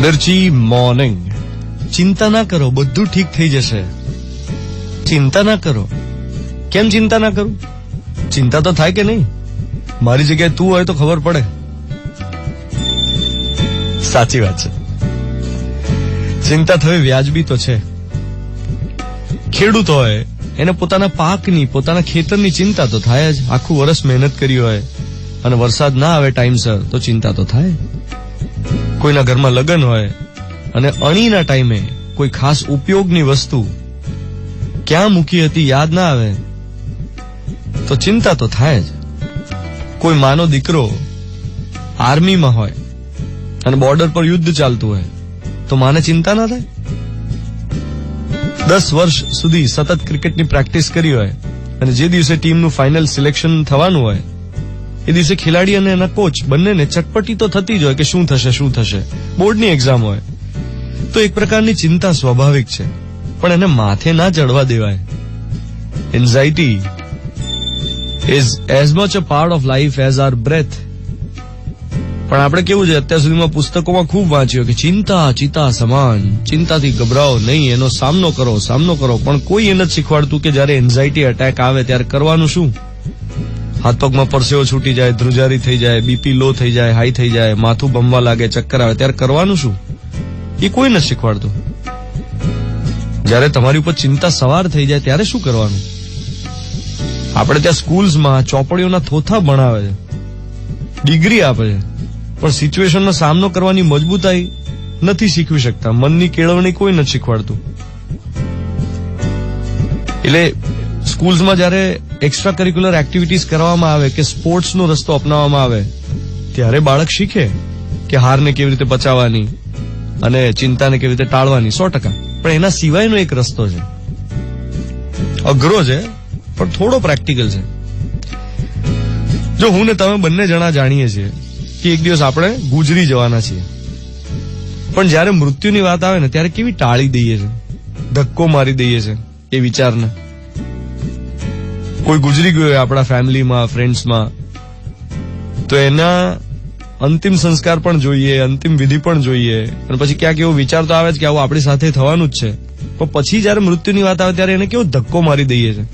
મિર્ચી morning. ચિંતા ના કરો, બધું ઠીક થઈ જશે. ચિંતા ના કરો. કેમ ચિંતા ના કરું? ચિંતા તો થાય કે નહીં? મારી જગ્યાએ તું હોય તો ખબર પડે. સાચી વાત છે. ચિંતા થવી વ્યાજબી તો છે. ખેડૂત હોય એને પોતાના પાકની, પોતાના ખેતરની ચિંતા તો થાય જ. આખું વર્ષ મહેનત કરી હોય અને વરસાદ ના આવે ટાઈમસર તો ચિંતા તો થાય. કોઈના ઘરમાં લગ્ન હોય અને અણીના ટાઈમે કોઈ ખાસ ઉપયોગની વસ્તુ ક્યાં મૂકી હતી યાદ ના આવે તો ચિંતા તો થાય જ. કોઈ માનો દીકરો આર્મીમાં હોય અને બોર્ડર પર યુદ્ધ ચાલતું હોય તો માને ચિંતા ના થાય? 10 વર્ષ સુધી સતત ક્રિકેટની પ્રેક્ટિસ કરી હોય અને જે દિવસે ટીમનું ફાઇનલ સિલેક્શન થવાનું હોય એ દિવસે ખેલાડી અને એના કોચ બંનેને ચટપટી તો થતી જ હોય કે શું થશે. બોર્ડની એક્ઝામ હોય તો એક પ્રકારની ચિંતા સ્વાભાવિક છે, પણ એને માથે ના ચડવા દેવાય. Anxiety is as much a part of life as our breath. પણ આપણે કેવું છે, અત્યાર સુધીમાં પુસ્તકોમાં ખૂબ વાંચ્યું કે ચિંતા સમાન, ચિંતાથી ગભરાઓ નહીં, એનો સામનો કરો. પણ કોઈ એને જ શીખવાડતું કે જયારે એન્ઝાઇટી અટેક આવે ત્યારે કરવાનું શું. હાથ પગમાં પરસેવો છૂટી જાય, ધ્રુજારી થઈ જાય, બીપી લો થઈ જાય, હાઈ થઈ જાય, માથું બમવા લાગે, ચક્કર આવે, ત્યારે કરવાનું શું? એ કોઈ નથી શીખવાડતું. જયારે તમારી ઉપર ચિંતા સવાર થઈ જાય ત્યારે શું કરવાનું? આપણે ત્યાં સ્કૂલ્સમાં ચોપડીઓના થોથા ભણાવે છે, ડિગ્રી આપે છે, પણ સિચ્યુએશનનો સામનો કરવાની મજબૂતાઈ નથી શીખવી શકતા. મનની કેળવણી કોઈ નથી શીખવાડતું. એટલે સ્કૂલ્સમાં જયારે એક્સ્ટ્રા કરિક્યુલર એક્ટિવિટીઝ કરવામાં આવે કે સ્પોર્ટ્સનો રસ્તો અપનાવવામાં આવે ત્યારે બાળક શીખે કે હારને કેવી રીતે બચાવવાની અને ચિંતાને કેવી રીતે ટાળવાની. 100%. પણ એના સિવાયનો એક રસ્તો છે, અઘરો છે પણ થોડો પ્રેક્ટિકલ છે. જો હું ને તમે બંને જણા જાણીએ છીએ કે એક દિવસ આપણે ગુજરી જવાના છીએ, પણ જયારે મૃત્યુની વાત આવે ને ત્યારે કેવી ટાળી દઈએ છે, ધક્કો મારી દઈએ છે એ વિચારને. કોઈ ગુજરી ગયો હોય આપણા ફેમિલીમાં, ફ્રેન્ડ્સમાં, તો એના અંતિમ સંસ્કાર પણ જોઈએ, અંતિમ વિધિ પણ જોઈએ, અને પછી ક્યાંક એવો વિચાર તો આવે છે કે આવું આપણી સાથે થવાનું જ છે. પણ પછી જયારે મૃત્યુની વાત આવે ત્યારે એને કેવો ધક્કો મારી દઈએ છે,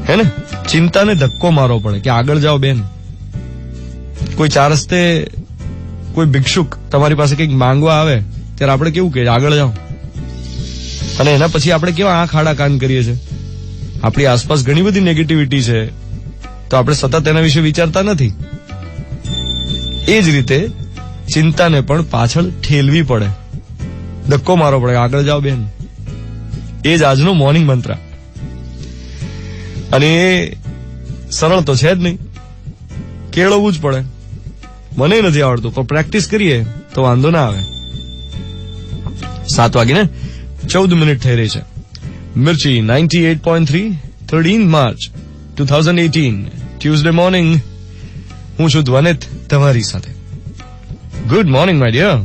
હે ને? ચિંતાને ધક્કો મારવો પડે કે આગળ જાઓ બેન. કોઈ ચાર રસ્તે કોઈ ભિક્ષુક તમારી પાસે કંઈક માંગવા આવે ત્યારે આપણે કેવું કે આગળ જાઓ, અને એના પછી આપણે કેવા આંખ આડા કાન કરીએ છીએ. આપણી આસપાસ ઘણી બધી નેગેટિવિટી છે તો આપણે સતત એના વિશે વિચારતા નથી. એ જ રીતે ચિંતાને પણ પાછળ ઠેલવી પડે, ધક્કો મારવો પડે, આગળ જાઓ બેન. એ જ આજનો મોર્નિંગ મંત્ર. અને એ સરળ તો છે જ નહીં, કેળવવું જ પડે. મને નથી આવડતું પણ પ્રેક્ટિસ કરીએ તો વાંધો ના આવે. 7:14 થઈ રહી છે. Mirchi 98.3, 13 March 2018, Tuesday morning. હું છું ધ્વનિત તમારી સાથે. Good morning my dear.